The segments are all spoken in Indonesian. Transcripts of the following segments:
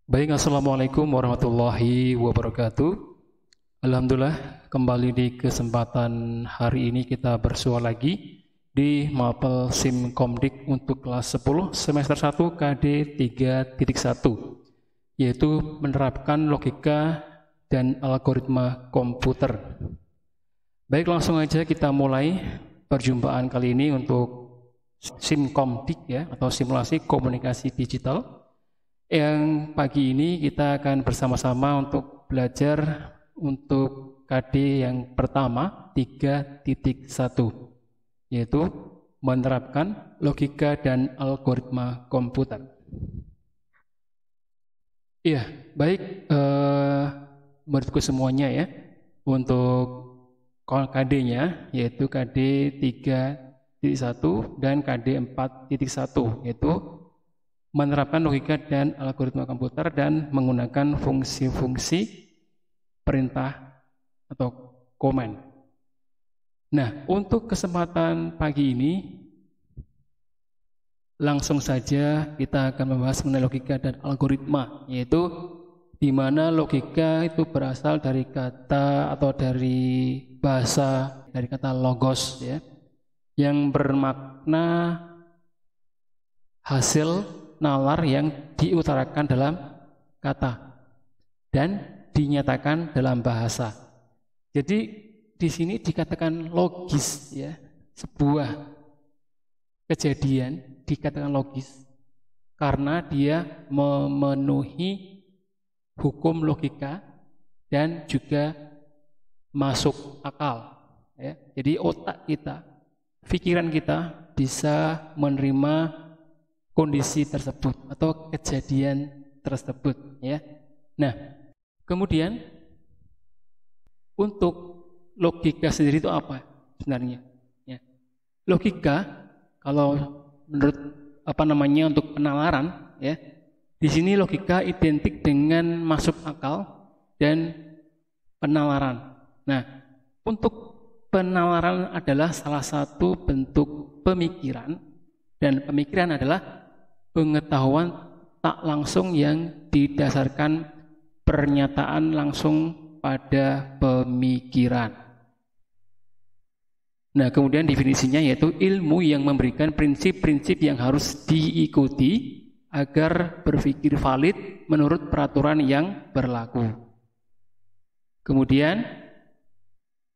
Baik, Assalamualaikum warahmatullahi wabarakatuh. Alhamdulillah, kembali di kesempatan hari ini kita bersua lagi di Mapel Simkomdik untuk kelas 10 semester 1 KD 3.1, yaitu menerapkan logika dan algoritma komputer. Baik, langsung aja kita mulai perjumpaan kali ini untuk Simkomdik ya, atau simulasi komunikasi digital. Yang pagi ini kita akan bersama-sama untuk belajar untuk KD yang pertama 3.1, yaitu menerapkan logika dan algoritma komputer. Iya, baik muridku semuanya ya, untuk KD-nya yaitu KD 3.1 dan KD 4.1, yaitu menerapkan logika dan algoritma komputer dan menggunakan fungsi-fungsi perintah atau command. Nah, untuk kesempatan pagi ini langsung saja kita akan membahas mengenai logika dan algoritma, yaitu di mana logika itu berasal dari kata atau dari bahasa dari kata logos ya, yang bermakna hasil nalar yang diutarakan dalam kata dan dinyatakan dalam bahasa. Jadi di sini dikatakan logis ya, sebuah kejadian dikatakan logis karena dia memenuhi hukum logika dan juga masuk akal ya. Jadi otak kita, pikiran kita bisa menerima kondisi tersebut atau kejadian tersebut ya. Nah, kemudian untuk logika sendiri itu apa sebenarnya? Ya. Logika kalau menurut untuk penalaran ya, di sini logika identik dengan masuk akal dan penalaran. Nah, untuk penalaran adalah salah satu bentuk pemikiran, dan pemikiran adalah pengetahuan tak langsung yang didasarkan pernyataan langsung pada pemikiran. Nah, kemudian definisinya yaitu ilmu yang memberikan prinsip-prinsip yang harus diikuti agar berpikir valid menurut peraturan yang berlaku. Kemudian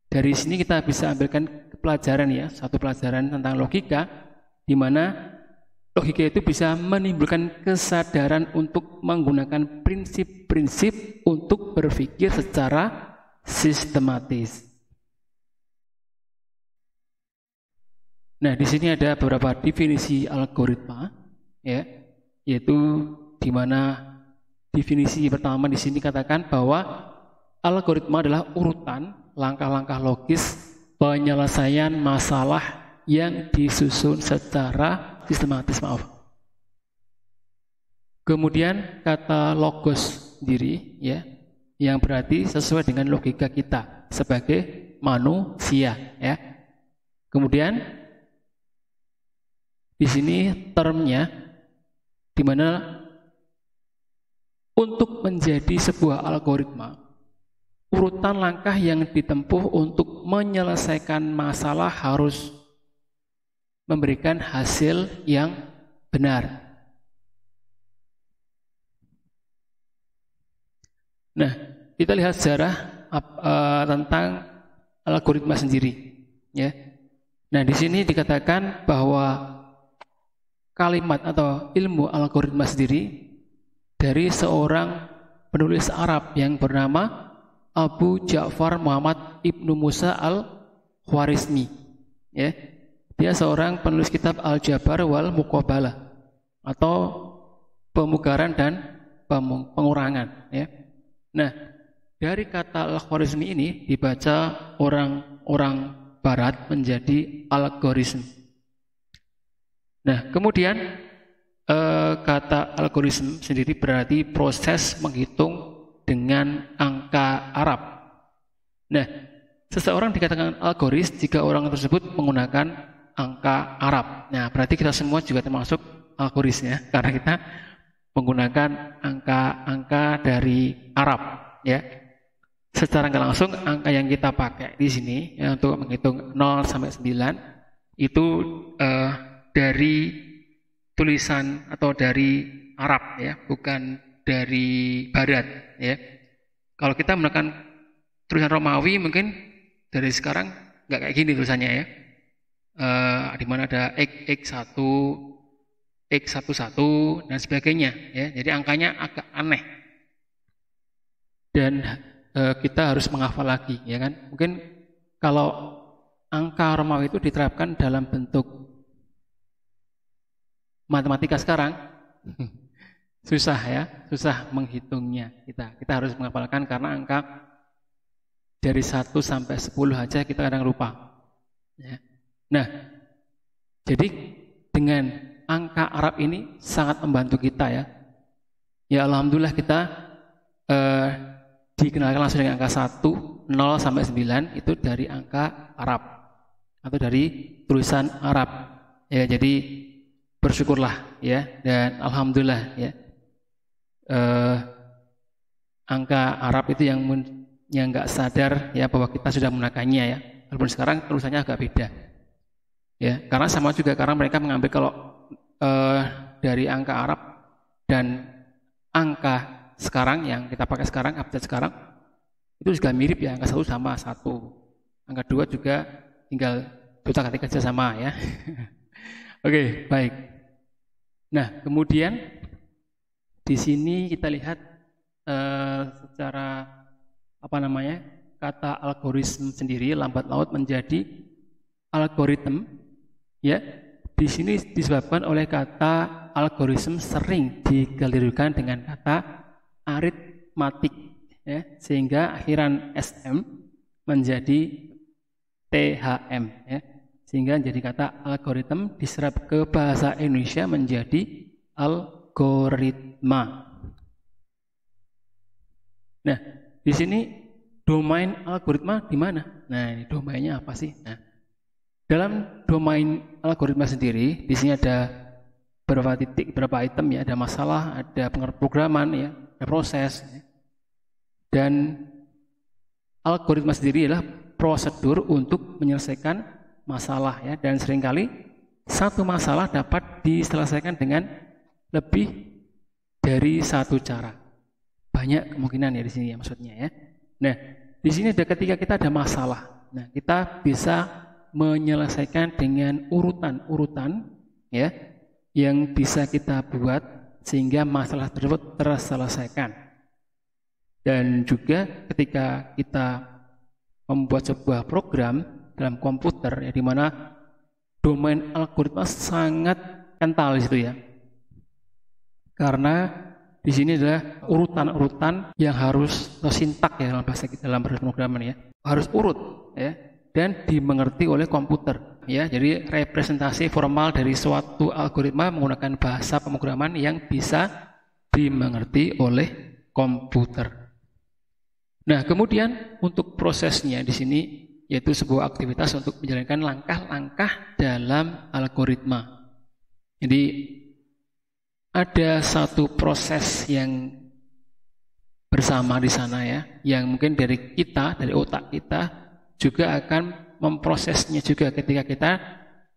dari sini kita bisa ambilkan pelajaran ya, satu pelajaran tentang logika, di mana logika itu bisa menimbulkan kesadaran untuk menggunakan prinsip-prinsip untuk berpikir secara sistematis. Nah, di sini ada beberapa definisi algoritma, ya, yaitu di mana definisi pertama di sini katakan bahwa algoritma adalah urutan langkah-langkah logis penyelesaian masalah yang disusun secara sistematis, Kemudian kata logos sendiri ya, yang berarti sesuai dengan logika kita sebagai manusia ya. Kemudian di sini termnya di mana untuk menjadi sebuah algoritma, urutan langkah yang ditempuh untuk menyelesaikan masalah harus memberikan hasil yang benar. Nah, kita lihat sejarah tentang algoritma sendiri, ya. Nah, di sini dikatakan bahwa kalimat atau ilmu algoritma sendiri dari seorang penulis Arab yang bernama Abu Ja'far Muhammad Ibnu Musa al-Khwarizmi, ya. Dia seorang penulis kitab Al-Jabar wal Muqabalah atau pemugaran dan pengurangan ya. Nah, dari kata Al-Khwarizmi ini dibaca orang-orang barat menjadi algoritma. Nah, kemudian kata algoritma sendiri berarti proses menghitung dengan angka Arab. Nah, seseorang dikatakan algoris jika orang tersebut menggunakan angka Arab. Nah, berarti kita semua juga termasuk algoris ya, karena kita menggunakan angka-angka dari Arab, ya. Secara nggak langsung angka yang kita pakai di sini ya, untuk menghitung 0 sampai 9 itu dari tulisan atau dari Arab ya, bukan dari Barat ya. Kalau kita menggunakan tulisan Romawi mungkin dari sekarang nggak kayak gini tulisannya ya. Di mana ada X1, X11 dan sebagainya ya. Jadi angkanya agak aneh. Dan kita harus menghafal lagi ya kan. Mungkin kalau angka Romawi itu diterapkan dalam bentuk matematika sekarang susah ya, susah menghitungnya kita. Kita harus menghafalkan karena angka dari 1 sampai 10 aja kita kadang lupa. Ya. Nah, jadi dengan angka Arab ini sangat membantu kita ya. Ya alhamdulillah kita dikenalkan langsung dengan angka 1, 0 sampai 9 itu dari angka Arab atau dari tulisan Arab. Ya, jadi bersyukurlah ya dan alhamdulillah ya. Angka Arab itu yang nggak sadar ya bahwa kita sudah menggunakannya ya. Walaupun sekarang tulisannya agak beda. Ya, karena sama juga karena mereka mengambil kalau dari angka Arab dan angka sekarang yang kita pakai sekarang, update sekarang itu juga mirip ya, angka 1 sama 1. Angka 2 juga tinggal otak-atik aja sama ya. Oke, baik. Nah, kemudian di sini kita lihat secara kata algoritma sendiri lambat laut menjadi algoritma ya. Di sini disebabkan oleh kata algoritma sering dikelirukan dengan kata aritmatik ya, sehingga akhiran SM menjadi THM ya. Sehingga jadi kata algoritma diserap ke bahasa Indonesia menjadi algoritma. Nah, di sini domain algoritma di mana? Nah, ini domainnya apa sih? Nah, dalam domain algoritma sendiri, di sini ada beberapa titik, beberapa item ya, ada masalah, ada pemrograman ya, ada proses. Ya. Dan algoritma sendiri adalah prosedur untuk menyelesaikan masalah ya, dan seringkali satu masalah dapat diselesaikan dengan lebih dari satu cara. Banyak kemungkinan ya di sini ya maksudnya ya. Nah, di sini ketika kita ada masalah, nah kita bisa menyelesaikan dengan urutan-urutan ya yang bisa kita buat sehingga masalah tersebut terselesaikan. Dan juga ketika kita membuat sebuah program dalam komputer ya, di mana domain algoritma sangat kental di situ ya. Karena di sini adalah urutan-urutan yang harus sintak ya dalam bahasa kita dalam pemrograman ya. Harus urut ya dan dimengerti oleh komputer ya. Jadi representasi formal dari suatu algoritma menggunakan bahasa pemrograman yang bisa dimengerti oleh komputer. Nah, kemudian untuk prosesnya di sini yaitu sebuah aktivitas untuk menjalankan langkah-langkah dalam algoritma. Jadi ada satu proses yang bersama di sana ya, yang mungkin dari kita, dari otak kita juga akan memprosesnya juga ketika kita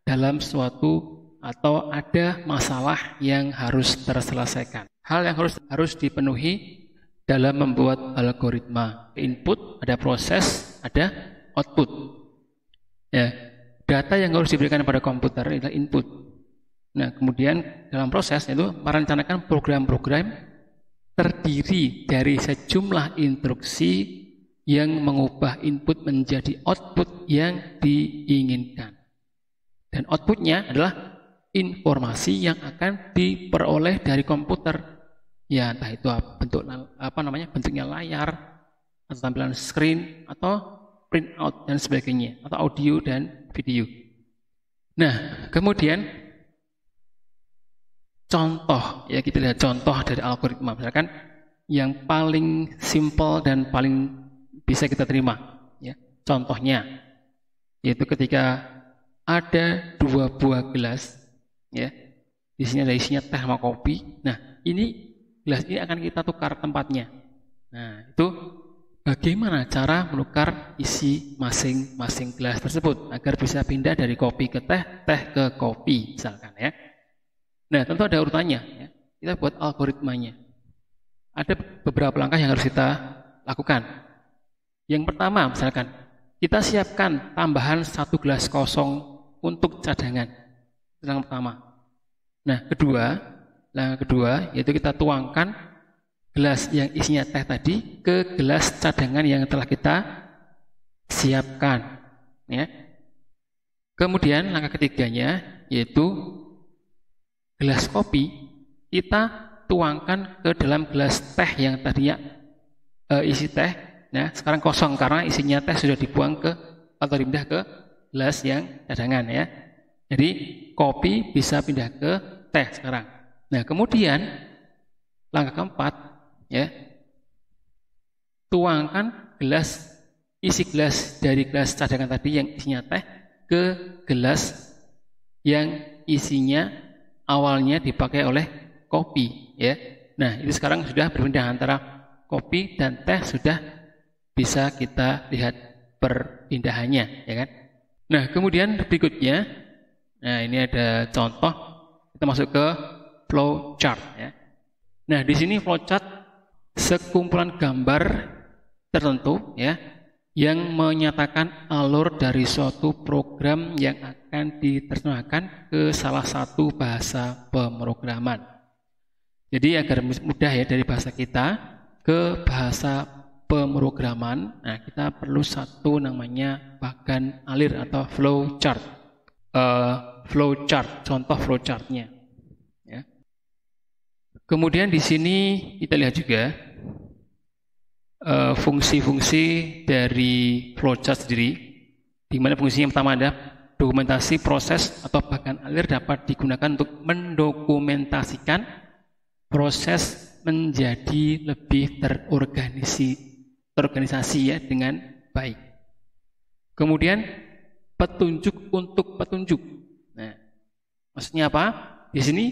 dalam suatu atau ada masalah yang harus terselesaikan. Hal yang harus dipenuhi dalam membuat algoritma. Input, ada proses, ada output. Ya, data yang harus diberikan kepada komputer adalah input. Nah, kemudian dalam proses itu merencanakan program-program terdiri dari sejumlah instruksi yang mengubah input menjadi output yang diinginkan. Dan outputnya adalah informasi yang akan diperoleh dari komputer. Ya, entah itu bentuknya layar atau tampilan screen atau printout dan sebagainya, atau audio dan video. Nah, kemudian contoh, ya kita lihat contoh dari algoritma. Misalkan yang paling simple dan paling bisa kita terima, ya. Contohnya, yaitu ketika ada 2 buah gelas, ya. Di sini ada isinya teh sama kopi. Nah, ini gelas ini akan kita tukar tempatnya. Nah, itu bagaimana cara menukar isi masing-masing gelas tersebut agar bisa pindah dari kopi ke teh, teh ke kopi misalkan ya. Nah, tentu ada urutannya ya. Kita buat algoritmanya. Ada beberapa langkah yang harus kita lakukan. Yang pertama, misalkan kita siapkan tambahan 1 gelas kosong untuk cadangan. Itu yang pertama. Nah, langkah kedua yaitu kita tuangkan gelas yang isinya teh tadi ke gelas cadangan yang telah kita siapkan. Ya. Kemudian langkah ketiganya yaitu gelas kopi kita tuangkan ke dalam gelas teh yang tadinya isi teh. Nah, sekarang kosong karena isinya teh sudah dibuang ke atau dipindah ke gelas yang cadangan ya. Jadi kopi bisa pindah ke teh sekarang. Nah, kemudian langkah keempat ya, tuangkan isi gelas dari gelas cadangan tadi yang isinya teh ke gelas yang isinya awalnya dipakai oleh kopi ya. Nah, ini sekarang sudah berpindah antara kopi dan teh, sudah bisa kita lihat perpindahannya ya kan. Nah, kemudian berikutnya, nah ini ada contoh, kita masuk ke flow chart ya. Nah, di sini flow chart sekumpulan gambar tertentu ya yang menyatakan alur dari suatu program yang akan diterjemahkan ke salah satu bahasa pemrograman. Jadi agar mudah ya dari bahasa kita ke bahasa pemrograman, nah kita perlu satu namanya bagan alir atau flow chart. Contoh flow chartnya. Ya. Kemudian di sini kita lihat juga fungsi-fungsi dari flowchart sendiri, di mana fungsinya pertama ada dokumentasi proses atau bagan alir dapat digunakan untuk mendokumentasikan proses menjadi lebih terorganisasi ya dengan baik. Kemudian petunjuk untuk petunjuk. Nah, maksudnya apa? Di sini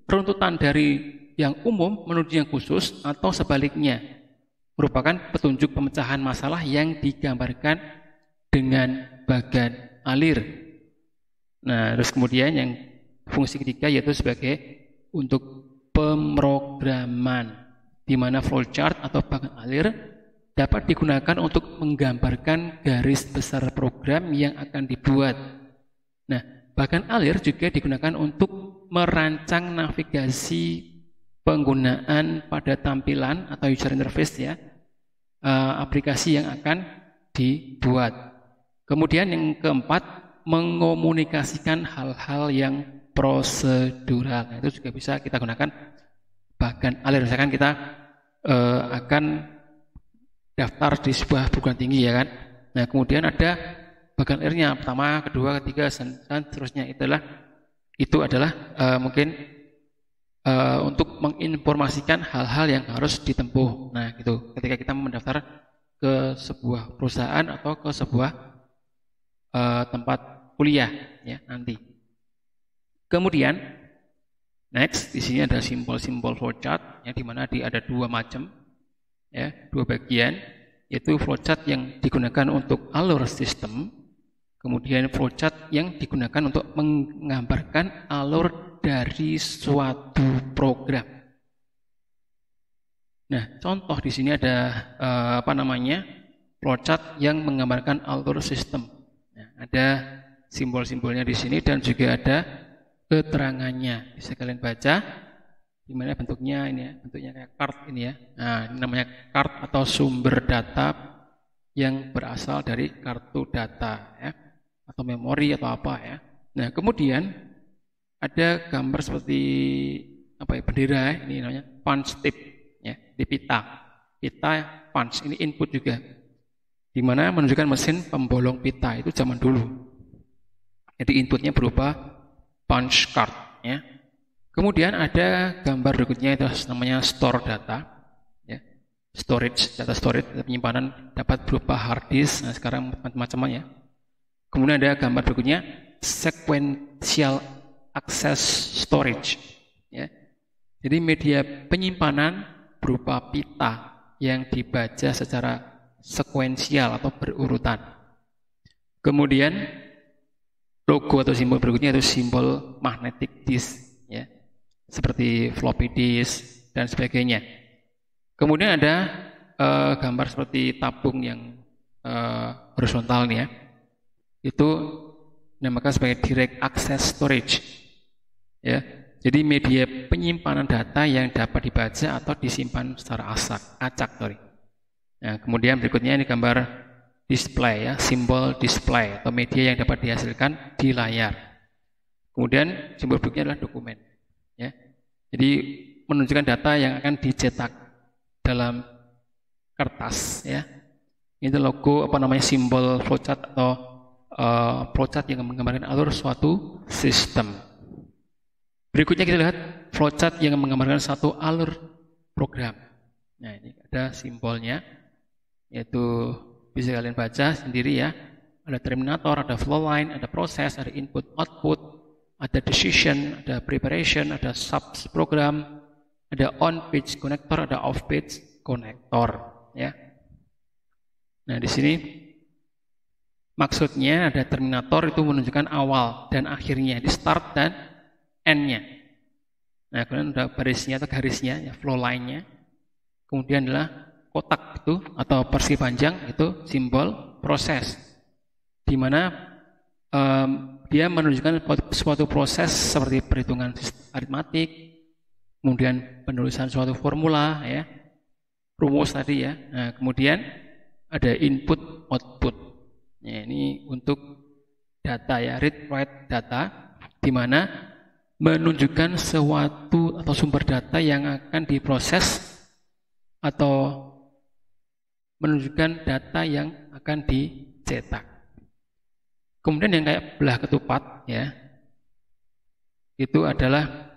runtutan dari yang umum menuju yang khusus atau sebaliknya merupakan petunjuk pemecahan masalah yang digambarkan dengan bagan alir. Nah, terus kemudian yang fungsi ketiga yaitu sebagai untuk pemrograman, di mana flowchart atau bagan alir dapat digunakan untuk menggambarkan garis besar program yang akan dibuat. Nah, bagan alir juga digunakan untuk merancang navigasi penggunaan pada tampilan atau user interface ya, aplikasi yang akan dibuat. Kemudian yang keempat, mengomunikasikan hal-hal yang prosedural. Nah, itu juga bisa kita gunakan bagan alir. Misalkan kita akan daftar di sebuah perguruan tinggi ya kan. Nah, kemudian ada bagan alirnya pertama, kedua, ketiga, dan seterusnya. Itu adalah mungkin untuk menginformasikan hal-hal yang harus ditempuh. Nah, gitu. Ketika kita mendaftar ke sebuah perusahaan atau ke sebuah tempat kuliah ya nanti. Kemudian next di sini ada simbol-simbol flowchart ya, di mana ada dua macam ya, dua bagian, yaitu flowchart yang digunakan untuk alur sistem, kemudian flowchart yang digunakan untuk menggambarkan alur dari suatu program. Nah, contoh di sini ada flowchart yang menggambarkan alur sistem. Nah, ada simbol-simbolnya di sini dan juga ada keterangannya. Bisa kalian baca. Di mana bentuknya ini ya, bentuknya kayak card ini ya. Nah, ini namanya card atau sumber data yang berasal dari kartu data ya, atau memori atau apa ya. Nah, kemudian ada gambar seperti bendera ini namanya punch tip ya, di pita punch, ini input juga, di mana menunjukkan mesin pembolong pita itu zaman dulu. Jadi inputnya berupa punch card ya. Kemudian ada gambar berikutnya, itu namanya store data ya. Data storage, penyimpanan dapat berupa hard disk. Nah, sekarang macam-macam ya. Kemudian ada gambar berikutnya sequential access storage ya. Jadi media penyimpanan berupa pita yang dibaca secara sekuensial atau berurutan. Kemudian logo atau simbol berikutnya itu simbol magnetic disk, ya, seperti floppy disk dan sebagainya. Kemudian ada gambar seperti tabung yang horizontal nih ya. Itu dinamakan sebagai direct access storage. Ya. Jadi media penyimpanan data yang dapat dibaca atau disimpan secara acak. Nah, kemudian berikutnya ini gambar display ya, simbol display atau media yang dapat dihasilkan di layar. Kemudian simbol berikutnya adalah dokumen. Ya. Jadi menunjukkan data yang akan dicetak dalam kertas ya. Ini logo simbol flowchart atau flowchart yang menggambarkan alur suatu sistem. Berikutnya kita lihat flowchart yang menggambarkan satu alur program. Nah, ini ada simbolnya, yaitu bisa kalian baca sendiri ya. Ada terminator, ada flow line, ada proses, ada input, output, ada decision, ada preparation, ada subprogram, ada on-page connector, ada off-page connector. Ya. Nah, di sini maksudnya ada terminator itu menunjukkan awal dan akhirnya, di start dan end-nya. Nah, kemudian ada barisnya atau garisnya, ya, flow line-nya. Kemudian adalah kotak itu atau persegi panjang itu simbol proses, di mana dia menunjukkan suatu proses seperti perhitungan aritmatik, kemudian penulisan suatu formula, ya, rumus tadi ya. Nah, kemudian ada input output. Ya, ini untuk data ya, read write data, di mana menunjukkan sesuatu atau sumber data yang akan diproses atau menunjukkan data yang akan dicetak. Kemudian yang kayak belah ketupat ya, itu adalah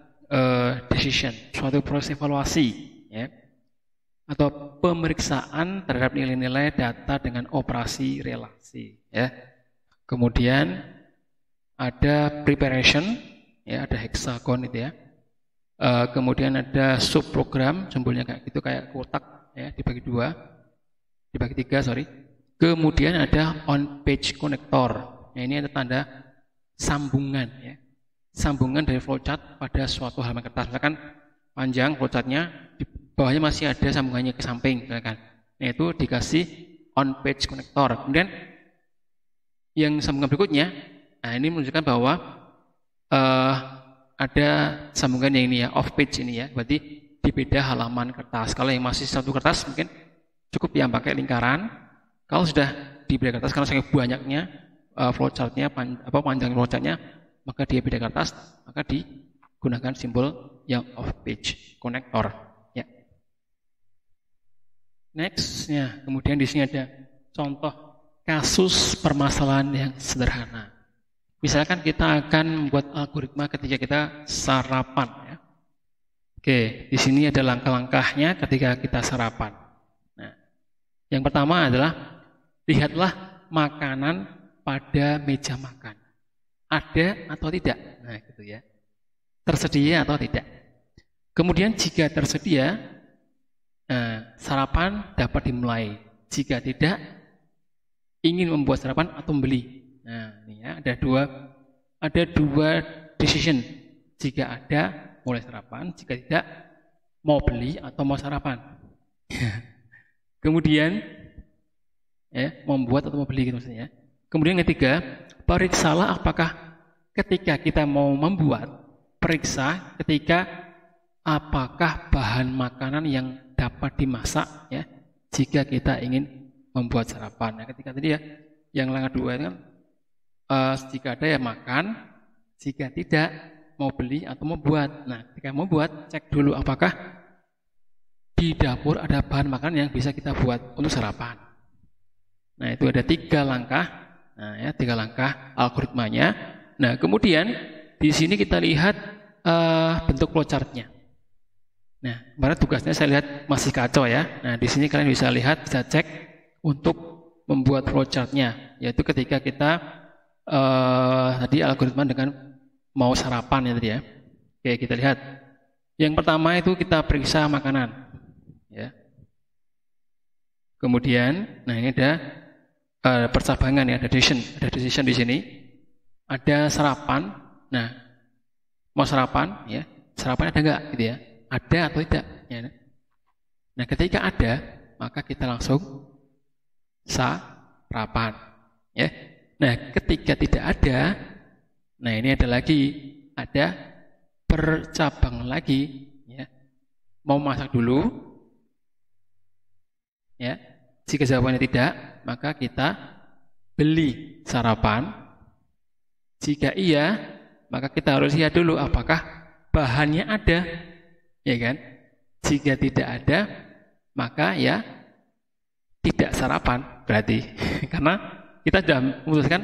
decision, suatu proses evaluasi ya, atau pemeriksaan terhadap nilai-nilai data dengan operasi relasi ya. Kemudian ada preparation ya, ada hexagon itu ya. Kemudian ada subprogram, simbolnya kayak gitu, kayak kotak ya, dibagi tiga. Kemudian ada on-page connector. Nah, ini ada tanda sambungan ya. Sambungan dari flowchart pada suatu halaman kertas. Misalkan panjang flowchartnya, di bawahnya masih ada sambungannya ke samping, misalkan. Nah, itu dikasih on-page connector. Kemudian yang sambungan berikutnya, nah ini menunjukkan bahwa ada sambungan yang ini ya, off-page ini ya, berarti di beda halaman kertas. Kalau yang masih satu kertas mungkin cukup yang pakai lingkaran. Kalau sudah di beda kertas, karena saking banyaknya flowchartnya, panjang flowchartnya, maka dia beda kertas, maka digunakan simbol yang off-page connector. Ya. Next, ya, kemudian di sini ada contoh kasus permasalahan yang sederhana. Misalkan kita akan membuat algoritma ketika kita sarapan. Ya. Oke, di sini ada langkah-langkahnya ketika kita sarapan. Nah, yang pertama adalah lihatlah makanan pada meja makan. Ada atau tidak? Nah, gitu ya. Tersedia atau tidak? Kemudian jika tersedia, sarapan dapat dimulai. Jika tidak, ingin membuat sarapan atau membeli. Nah, ini ya, ada dua decision. Jika ada, mulai sarapan. Jika tidak, mau beli atau mau sarapan. Kemudian, ya, membuat atau mau beli gitu maksudnya. Kemudian yang ketiga, periksalah apakah ketika kita mau membuat, periksa ketika apakah bahan makanan yang dapat dimasak ya, jika kita ingin membuat sarapan. Nah, ketika tadi ya, yang langkah dua itu kan jika ada ya makan, jika tidak mau beli atau mau buat. Nah, ketika mau buat, cek dulu apakah di dapur ada bahan makanan yang bisa kita buat untuk sarapan. Nah, itu ada 3 langkah. Nah, ya, 3 langkah algoritmanya. Nah, kemudian di sini kita lihat bentuk flowchartnya. Nah, kemarin tugasnya saya lihat masih kacau ya. Nah, di sini kalian bisa lihat, bisa cek untuk membuat flowchartnya, yaitu ketika kita tadi algoritma dengan mau sarapan ya tadi ya. Oke, kita lihat. Yang pertama itu kita periksa makanan, ya. Kemudian, nah ini ada percabangan ya, ada decision di sini. Ada sarapan. Nah, mau sarapan, ya. Sarapan ada nggak, gitu ya? Ada atau tidak? Ya. Nah, ketika ada, maka kita langsung sarapan, ya. Nah, ketika tidak ada, nah ini ada percabangan lagi, ya. Mau masak dulu, ya. Jika jawabannya tidak, maka kita beli sarapan. Jika iya, maka kita harus lihat dulu apakah bahannya ada, ya kan? Jika tidak ada, maka ya tidak sarapan berarti. Karena kita sudah memutuskan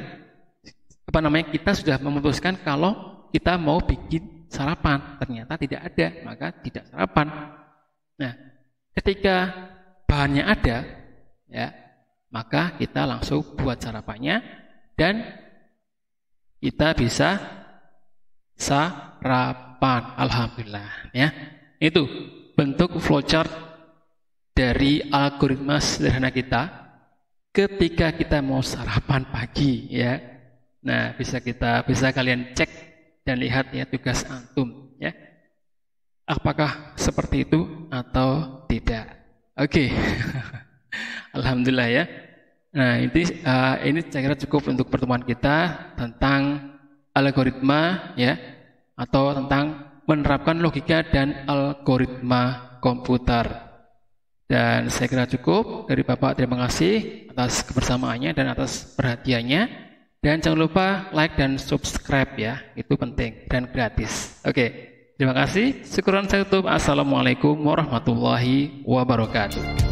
kita sudah memutuskan kalau kita mau bikin sarapan, ternyata tidak ada, maka tidak sarapan. Nah, ketika bahannya ada, ya, maka kita langsung buat sarapannya dan kita bisa sarapan. Alhamdulillah, ya. Itu bentuk flowchart dari algoritma sederhana kita ketika kita mau sarapan pagi, ya. Nah, bisa kalian cek dan lihat ya tugas antum, ya. Apakah seperti itu atau tidak? Oke. Alhamdulillah, ya. Nah, ini saya kira cukup untuk pertemuan kita tentang algoritma, ya, atau tentang menerapkan logika dan algoritma komputer. Dan saya kira cukup dari Bapak. Terima kasih atas kebersamaannya dan atas perhatiannya. Dan jangan lupa like dan subscribe, ya, itu penting dan gratis. Oke, terima kasih. Syukuran saya tutup. Assalamualaikum warahmatullahi wabarakatuh.